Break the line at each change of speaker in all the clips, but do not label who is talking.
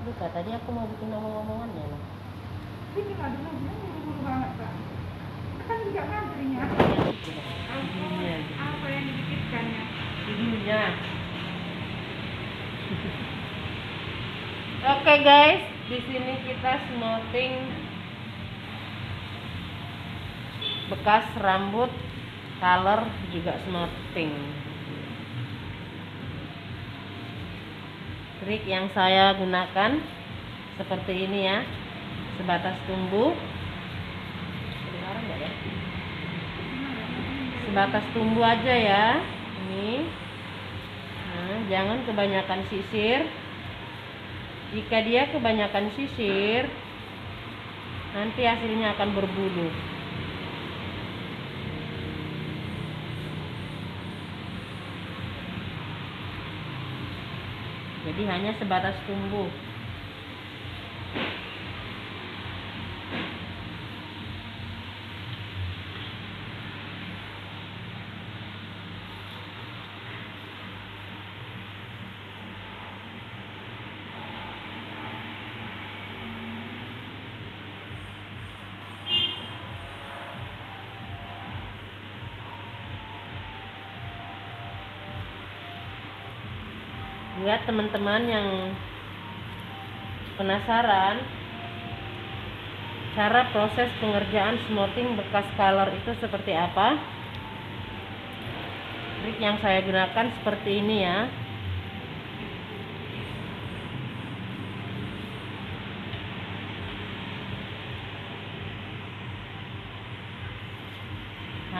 Bukan, tadi aku mau bikin ngomong-ngomongannya loh.
Ini nggak dulu buru-buru banget Kak. Kan juga ngantrinya. Apa yang dipikirkannya?
Videonya. Oke guys, di sini kita smoothing bekas rambut, color juga smoothing. Trik yang saya gunakan seperti ini ya, sebatas tumbuh. Kedengaran nggak ya? Sebatas tumbuh aja ya, ini. Nah, jangan kebanyakan sisir. Jika dia kebanyakan sisir, nanti hasilnya akan berbulu. Jadi hanya sebatas tumbuh. Buat teman-teman yang penasaran cara proses pengerjaan smoothing bekas color itu seperti apa, trik yang saya gunakan seperti ini ya.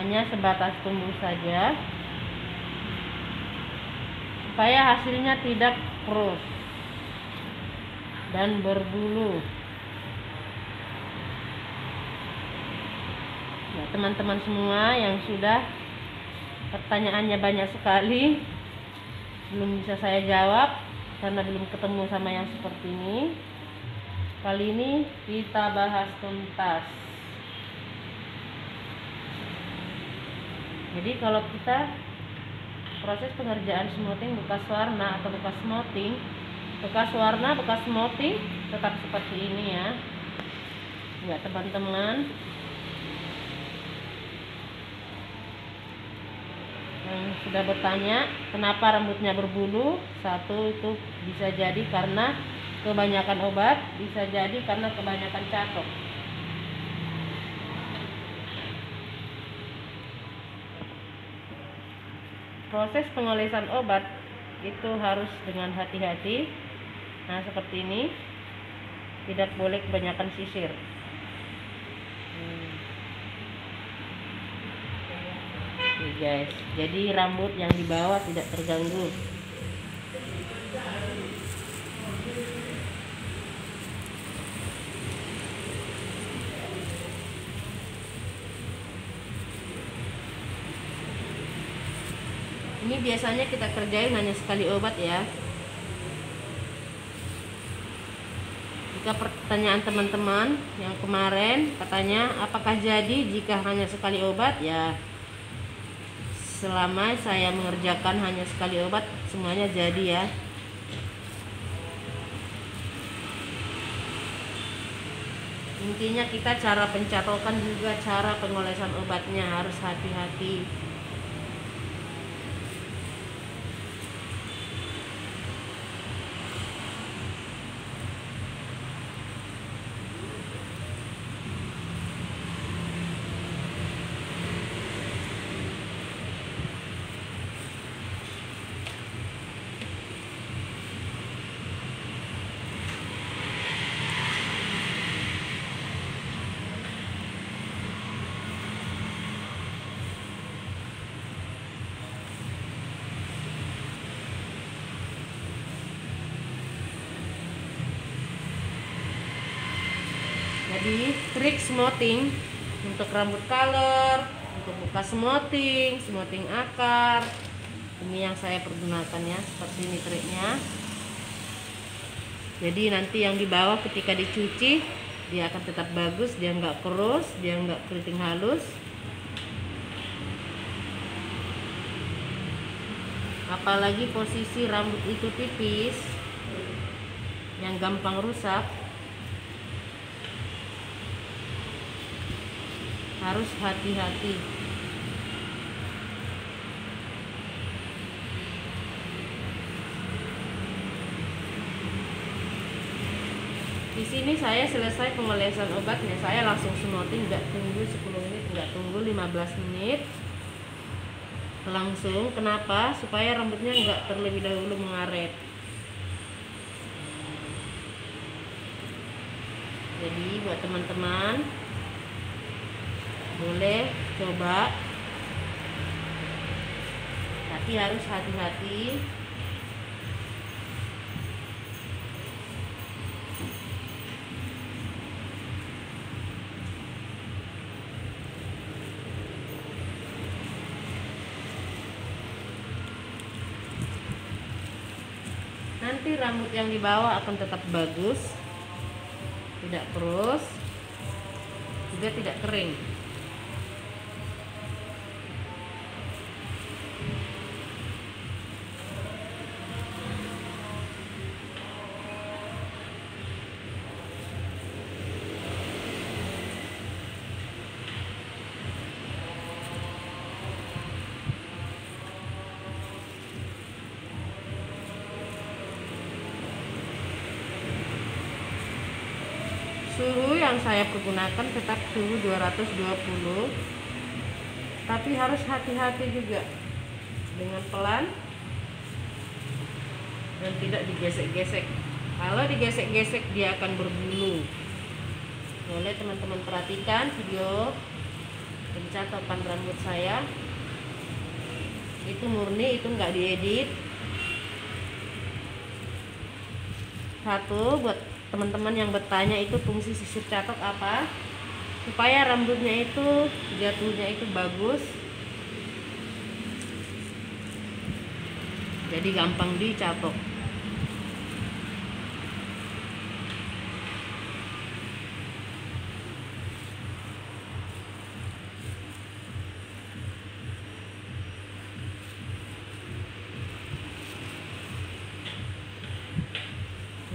Hanya sebatas tumbuh saja supaya hasilnya tidak keruh dan berbulu. Nah, teman-teman semua yang sudah pertanyaannya banyak sekali, belum bisa saya jawab karena belum ketemu sama yang seperti ini. Kali ini kita bahas tuntas. Jadi kalau kita proses pengerjaan smoothing bekas warna atau bekas smoothing, bekas warna, bekas smoothing tetap seperti ini ya. Ya teman-teman yang sudah bertanya kenapa rambutnya berbulu, satu itu bisa jadi karena kebanyakan obat, bisa jadi karena kebanyakan catok. Proses pengolesan obat itu harus dengan hati-hati. Nah seperti ini, tidak boleh kebanyakan sisir. Oke guys, jadi rambut yang di bawah tidak terganggu. Ini biasanya kita kerjain hanya sekali obat ya. Jika pertanyaan teman-teman yang kemarin katanya apakah jadi jika hanya sekali obat, ya selama saya mengerjakan hanya sekali obat semuanya jadi ya. Intinya kita cara pencatokan juga cara pengolesan obatnya harus hati-hati. Jadi trik smoothing untuk rambut color, untuk bekas smoothing, smoothing akar, ini yang saya pergunakan ya, seperti ini triknya. Jadi nanti yang di bawah ketika dicuci dia akan tetap bagus, dia nggak keruh, dia nggak keriting halus. Apalagi posisi rambut itu tipis, yang gampang rusak, harus hati-hati. Di sini saya selesai pengolesan obatnya, saya langsung semprotin, nggak tunggu 10 menit, nggak tunggu 15 menit, langsung. Kenapa? Supaya rambutnya nggak terlebih dahulu mengaret. Jadi buat teman-teman boleh coba, tapi harus hati-hati. Nanti rambut yang di bawah akan tetap bagus, tidak keras, juga tidak kering. Suhu yang saya pergunakan tetap suhu 220, tapi harus hati-hati juga dengan pelan dan tidak digesek-gesek. Kalau digesek-gesek dia akan berbulu. Boleh teman-teman perhatikan video pencatokan rambut saya, itu murni, itu nggak diedit. Satu, buat teman-teman yang bertanya itu fungsi sisir catok apa, supaya rambutnya itu jatuhnya itu bagus, jadi gampang dicatok.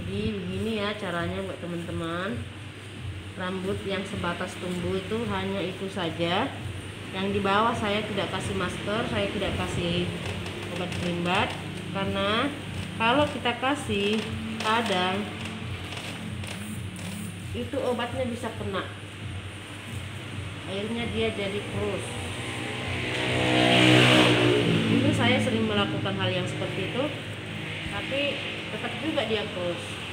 Jadi begini ya caranya buat teman-teman. Rambut yang sebatas tumbuh itu hanya itu saja. Yang di bawah saya tidak kasih masker, saya tidak kasih obat kerimbat, karena kalau kita kasih kadang itu obatnya bisa kena, akhirnya dia jadi kurus. Dulu saya sering melakukan hal yang seperti itu, tapi tetap juga dia kurus.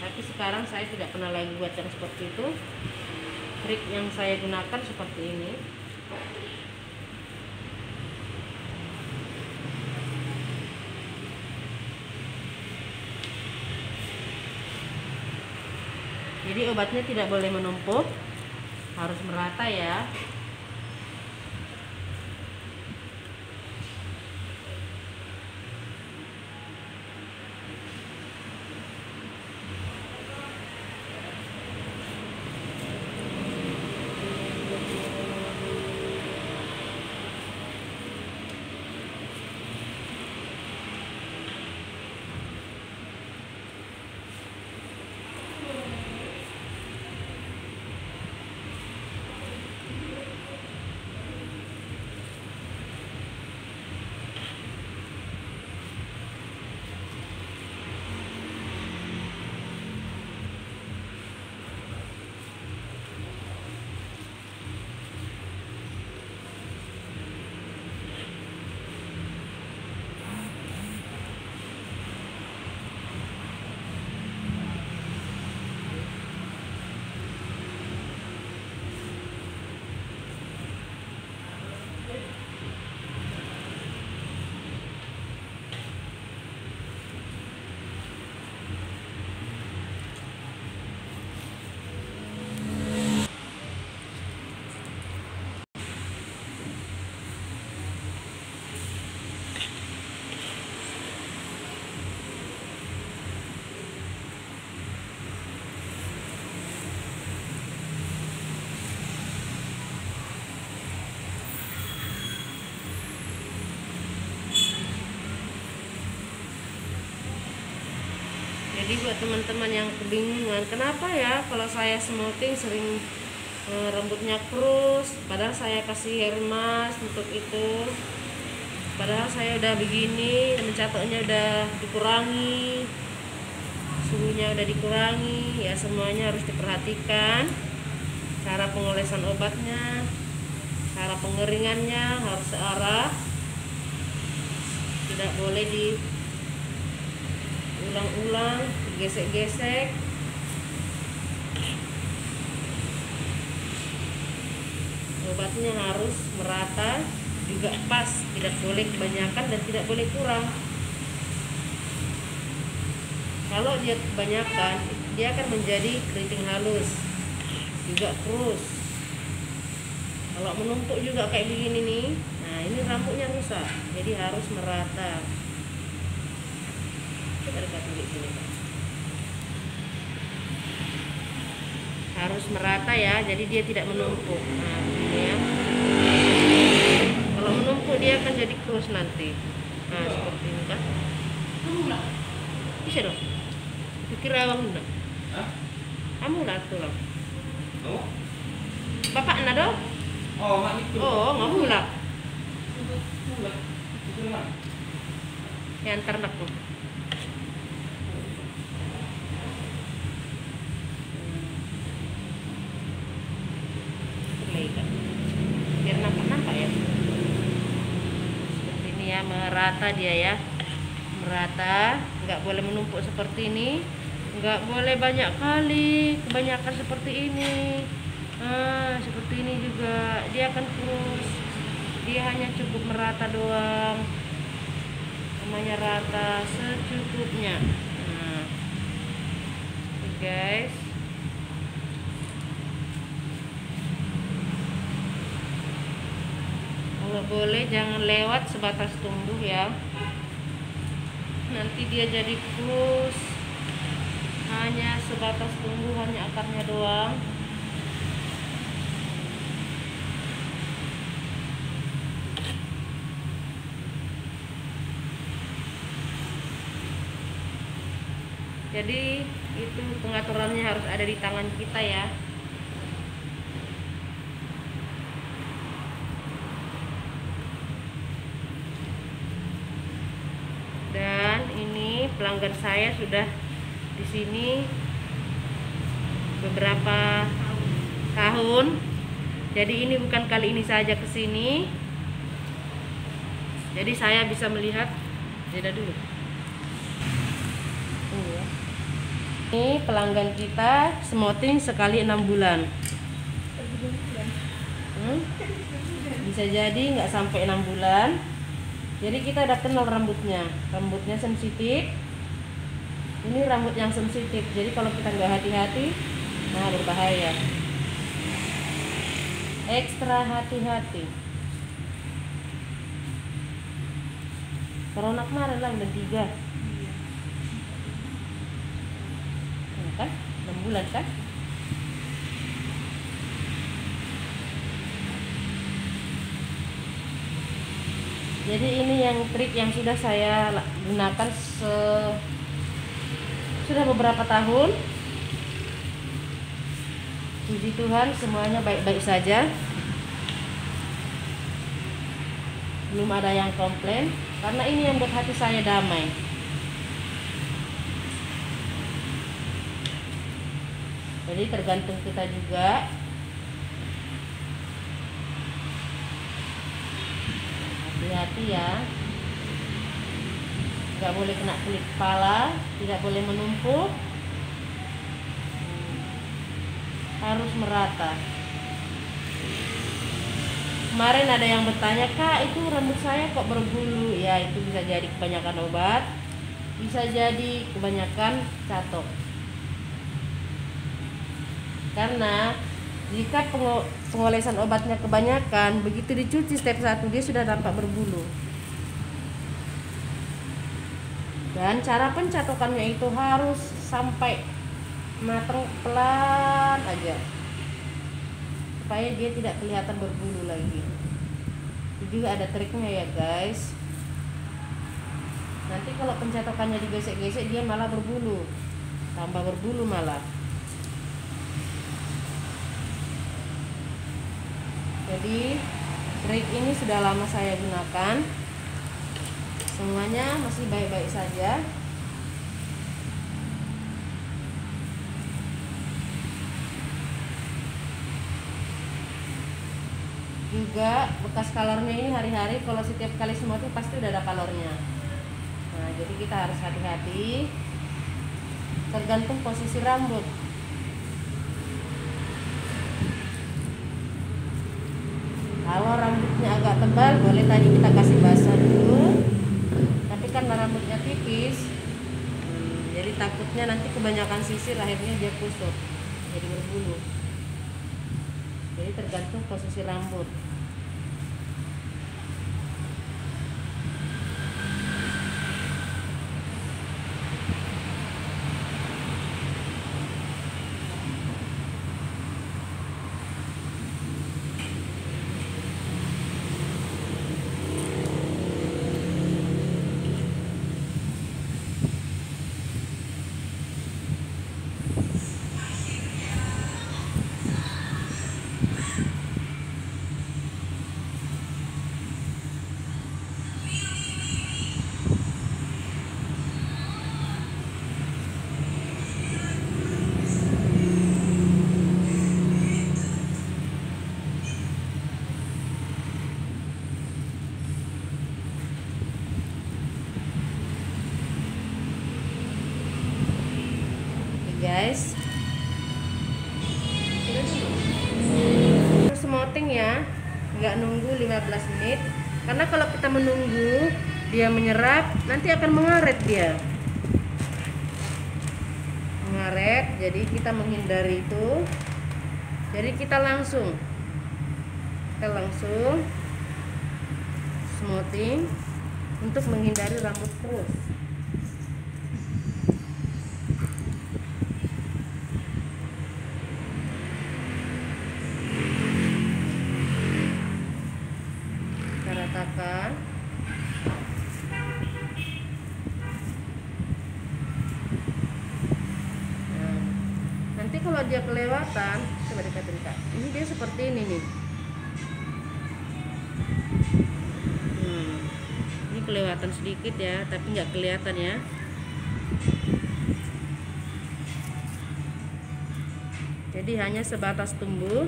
Tapi sekarang saya tidak pernah lagi buat yang seperti itu. Trik yang saya gunakan seperti ini. Jadi obatnya tidak boleh menumpuk, harus merata ya. Jadi buat teman-teman yang kebingungan, kenapa ya kalau saya smoothing sering rambutnya krus, padahal saya kasih hair mask untuk itu, padahal saya udah begini, mencatoknya udah dikurangi, suhunya udah dikurangi, ya semuanya harus diperhatikan. Cara pengolesan obatnya, cara pengeringannya harus searah, tidak boleh diulang-ulang, gesek-gesek. Obatnya harus merata, juga pas, tidak boleh kebanyakan dan tidak boleh kurang. Kalau dia kebanyakan, dia akan menjadi keriting halus, juga krus. Kalau menumpuk juga kayak begini nih, nah ini rambutnya rusak, jadi harus merata. Coba dekat dulu sini, Pak. Harus merata ya, jadi dia tidak menumpuk. Nah begini ya, kalau menumpuk dia akan jadi krus nanti. Nah seperti ini kan, bisa dong, pikir awang enggak? Kamu lah tuh loh. Bapak nak dong?
Oh, mak itu.
Oh, kamu lah.
Itu mak.
Yang ternak tuh. Biar nampak ya. Seperti ini ya, merata dia ya. Merata, nggak boleh menumpuk seperti ini. Nggak boleh banyak kali, kebanyakan seperti ini. Nah, seperti ini juga dia akan kurus. Dia hanya cukup merata doang, namanya rata secukupnya. Nah, oke guys, kalau boleh jangan lewat sebatas tumbuh ya, nanti dia jadi kurus. Hanya sebatas tumbuh, hanya akarnya doang. Jadi itu pengaturannya harus ada di tangan kita ya. Dan ini pelanggan saya sudah di sini beberapa tahun. Jadi ini bukan kali ini saja ke sini. Jadi saya bisa melihat, jeda dulu. Ini pelanggan kita smoothing sekali 6 bulan. Bisa jadi nggak sampai 6 bulan. Jadi kita udah kenal rambutnya. Rambutnya sensitif. Ini rambut yang sensitif. Jadi kalau kita nggak hati-hati, nah berbahaya. Ekstra hati-hati. Corona kemarin lah udah 3. Kan 6 bulan kan. Jadi ini yang trik yang sudah saya gunakan sudah beberapa tahun. Puji Tuhan semuanya baik-baik saja, belum ada yang komplain, karena ini yang buat hati saya damai. Jadi tergantung kita juga. Hati-hati ya, nggak boleh kena kulit kepala, tidak boleh menumpuk, harus merata. Kemarin ada yang bertanya, Kak itu rambut saya kok berbulu. Ya itu bisa jadi kebanyakan obat, bisa jadi kebanyakan catok. Karena jika pengolesan obatnya kebanyakan, begitu dicuci step 1 dia sudah tampak berbulu. Dan cara pencatokannya itu harus sampai matang pelan aja, supaya dia tidak kelihatan berbulu lagi. Itu juga ada triknya ya guys. Nanti kalau pencatokannya digesek-gesek dia malah berbulu. tambah berbulu malah. Jadi trik ini sudah lama saya gunakan, semuanya masih baik-baik saja. Juga bekas kalornya ini hari-hari, kalau setiap kali smoothing pasti udah ada kalornya. Nah, jadi kita harus hati-hati, tergantung posisi rambut. Kalau rambutnya agak tebal, boleh tadi kita kasih basah dulu. Tapi karena rambutnya tipis, jadi takutnya nanti kebanyakan sisir, akhirnya dia kusut, jadi berbulu. Jadi tergantung posisi rambut. Guys, smoothing ya, nggak nunggu 15 menit, karena kalau kita menunggu dia menyerap, nanti akan mengaret dia, mengaret. Jadi kita menghindari itu, jadi kita langsung smoothing untuk menghindari rambut terus. Ratakan. Nah, nanti kalau dia kelewatan, coba dekat-dekat. Ini dia seperti ini nih. Ini kelewatan sedikit ya, tapi nggak kelihatan ya. Jadi hanya sebatas tumbuh.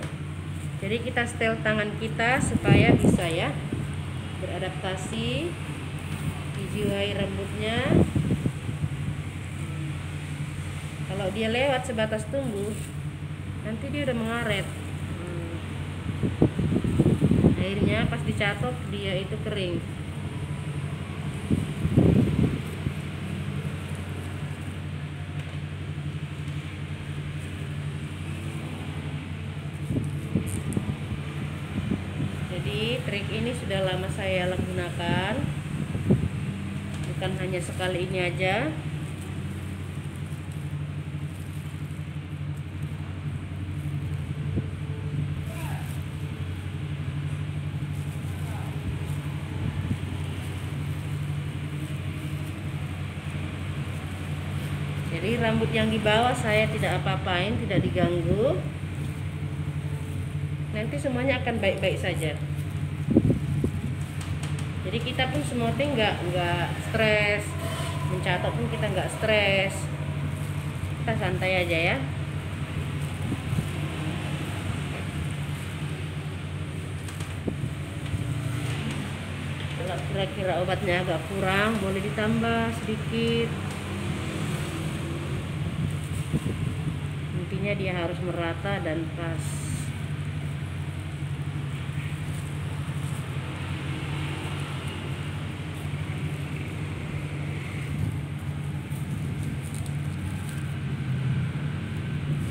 Jadi kita setel tangan kita supaya bisa ya beradaptasi, dijiwai rambutnya. Kalau dia lewat sebatas tumbuh, nanti dia udah mengaret. Akhirnya pas dicatok dia itu kering. Trik ini sudah lama saya gunakan, bukan hanya sekali ini aja. Jadi rambut yang di bawah saya tidak apa-apain, tidak diganggu. Nanti semuanya akan baik-baik saja. Jadi kita pun smoothing nggak stres, mencatok pun kita nggak stres, kita santai aja ya. Kalau kira-kira obatnya agak kurang, boleh ditambah sedikit. Intinya dia harus merata dan pas.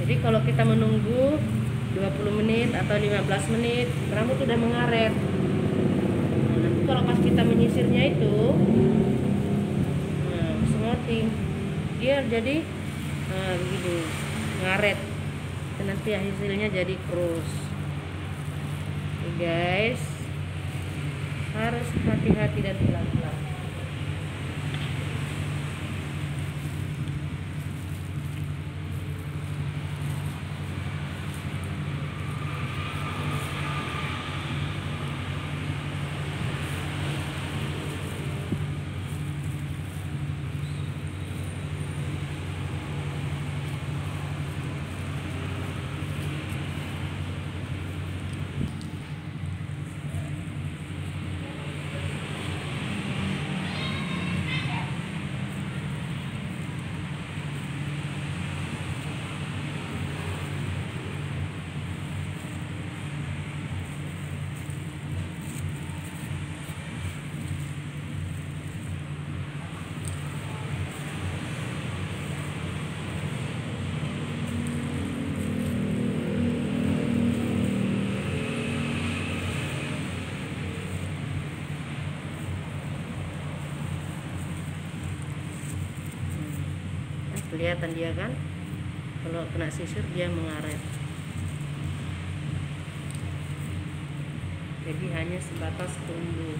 Jadi kalau kita menunggu 20 menit atau 15 menit, rambut sudah mengaret. Nah, nanti kalau pas kita menyisirnya itu, smoothing, dia jadi begini, ngaret. Dan nanti hasilnya jadi krus. Oke guys, harus hati-hati dan pelan-pelan. kelihatan dia kan, kalau kena sisir dia mengaret. Jadi hanya sebatas tunggu.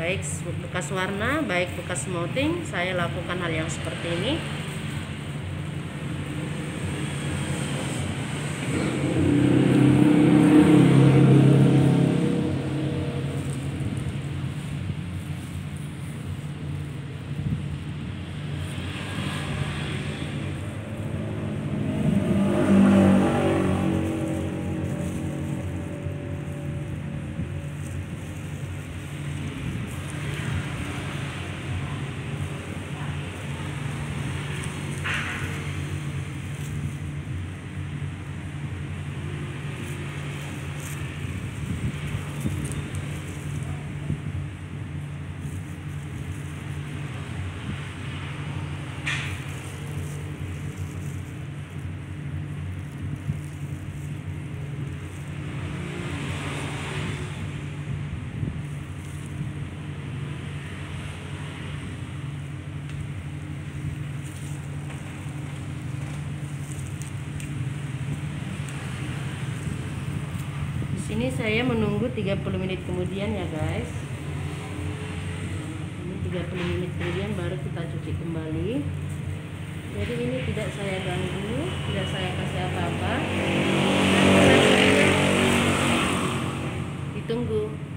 Baik bekas warna, baik bekas smoothing, saya lakukan hal yang seperti ini. Ini saya menunggu 30 menit kemudian ya guys. Ini 30 menit kemudian baru kita cuci kembali. Jadi ini tidak saya ganggu, tidak saya kasih apa-apa. Ditunggu.